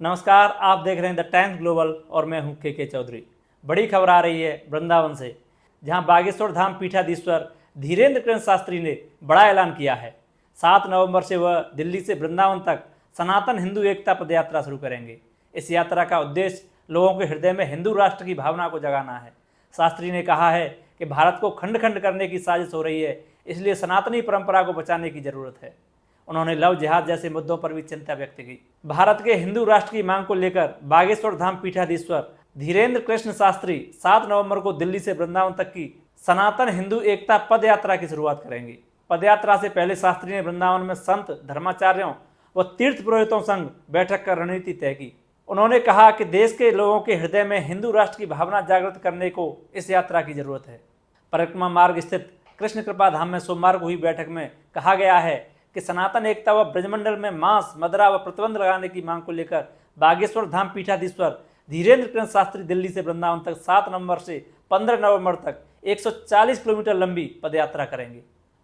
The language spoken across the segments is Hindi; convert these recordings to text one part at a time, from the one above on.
नमस्कार, आप देख रहे हैं द टाइम्स ग्लोबल और मैं हूं के चौधरी। बड़ी खबर आ रही है वृंदावन से, जहां बागेश्वर धाम पीठाधीश्वर धीरेन्द्र कृष्ण शास्त्री ने बड़ा ऐलान किया है। 7 नवंबर से वह दिल्ली से वृंदावन तक सनातन हिंदू एकता पदयात्रा शुरू करेंगे। इस यात्रा का उद्देश्य लोगों के हृदय में हिंदू राष्ट्र की भावना को जगाना है। शास्त्री ने कहा है कि भारत को खंड खंड करने की साजिश हो रही है, इसलिए सनातनी परंपरा को बचाने की जरूरत है। उन्होंने लव जिहाद जैसे मुद्दों पर भी चिंता व्यक्त की। भारत के हिंदू राष्ट्र की मांग को लेकर बागेश्वर धाम पीठाधीश्वर धीरेन्द्र कृष्ण शास्त्री 7 नवंबर को दिल्ली से वृंदावन तक की सनातन हिंदू एकता पद यात्रा की शुरुआत करेंगे। पद यात्रा से पहले शास्त्री ने वृंदावन में संत, धर्माचार्यों व तीर्थ पुरोहितों संग बैठक कर रणनीति तय की। उन्होंने कहा कि देश के लोगों के हृदय में हिंदू राष्ट्र की भावना जागृत करने को इस यात्रा की जरूरत है। परिक्रमा मार्ग स्थित कृष्ण कृपा धाम में सोमवार को हुई बैठक में कहा गया है कि सनातन एकता व ब्रजमंडल में मांस, मदिरा व प्रतिबंध लगाने की मांग को लेकर बागेश्वर धाम पीठाधीश्वर धीरेन्द्र कृष्ण शास्त्री दिल्ली से वृंदावन तक 7 नवंबर से 15 नवंबर तक 140 किलोमीटर लंबी पदयात्रा करेंगे।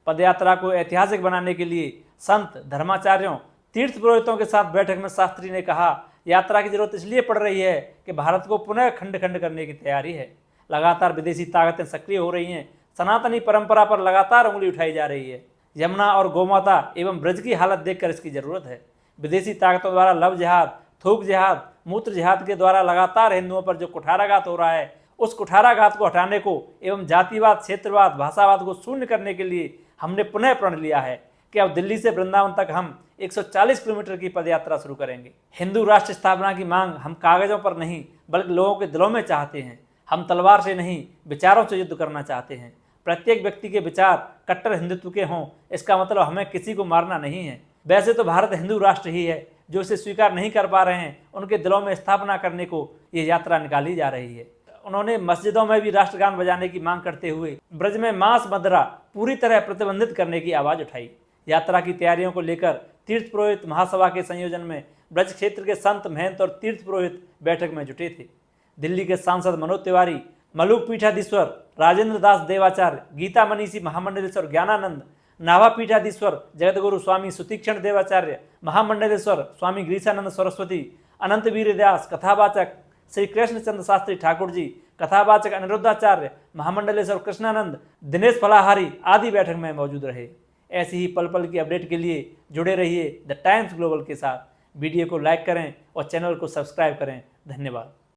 पदयात्रा को ऐतिहासिक बनाने के लिए संत, धर्माचार्यों, तीर्थ पुरोहितों के साथ बैठक में शास्त्री ने कहा, यात्रा की जरूरत इसलिए पड़ रही है कि भारत को पुनः खंड खंड करने की तैयारी है। लगातार विदेशी ताकतें सक्रिय हो रही हैं। सनातनी परंपरा पर लगातार उंगली उठाई जा रही है। यमुना और गौमाता एवं ब्रज की हालत देखकर इसकी जरूरत है। विदेशी ताकतों द्वारा लव जिहाद, थूक जिहाद, मूत्र जिहाद के द्वारा लगातार हिंदुओं पर जो कुठाराघात हो रहा है, उस कुठाराघात को हटाने को एवं जातिवाद, क्षेत्रवाद, भाषावाद को शून्य करने के लिए हमने पुनः प्रण लिया है कि अब दिल्ली से वृंदावन तक हम 140 किलोमीटर की पदयात्रा शुरू करेंगे। हिंदू राष्ट्र स्थापना की मांग हम कागजों पर नहीं बल्कि लोगों के दिलों में चाहते हैं। हम तलवार से नहीं, विचारों से युद्ध करना चाहते हैं। प्रत्येक व्यक्ति के विचार कट्टर हिंदुत्व के हों, इसका मतलब हमें किसी को मारना नहीं है। वैसे तो भारत हिंदू राष्ट्र ही है, जो इसे स्वीकार नहीं कर पा रहे हैं उनके दिलों में स्थापना करने को ये यात्रा निकाली जा रही है। उन्होंने मस्जिदों में भी राष्ट्रगान बजाने की मांग करते हुए ब्रज में मांस, मदिरा पूरी तरह प्रतिबंधित करने की आवाज़ उठाई। यात्रा की तैयारियों को लेकर तीर्थ पुरोहित महासभा के संयोजन में ब्रज क्षेत्र के संत, महंत और तीर्थ पुरोहित बैठक में जुटे थे। दिल्ली के सांसद मनोज तिवारी, मलुक पीठाधीश्वर राजेंद्र दास देवाचार्य, गीता मनीषी महामंडलेश्वर ज्ञानानंद, नाभा पीठाधीश्वर जगतगुरु स्वामी सुतीक्षण देवाचार्य, महामंडलेश्वर स्वामी ग्रीसानंद सरस्वती, अनंत वीर व्यास, कथावाचक श्री कृष्णचंद्र शास्त्री ठाकुर जी, कथावाचक अनिरुद्धाचार्य, महामंडलेश्वर कृष्णानंद, दिनेश फलाहारी आदि बैठक में मौजूद रहे। ऐसी ही पल पल की अपडेट के लिए जुड़े रहिए द टाइम्स ग्लोबल के साथ। वीडियो को लाइक करें और चैनल को सब्सक्राइब करें। धन्यवाद।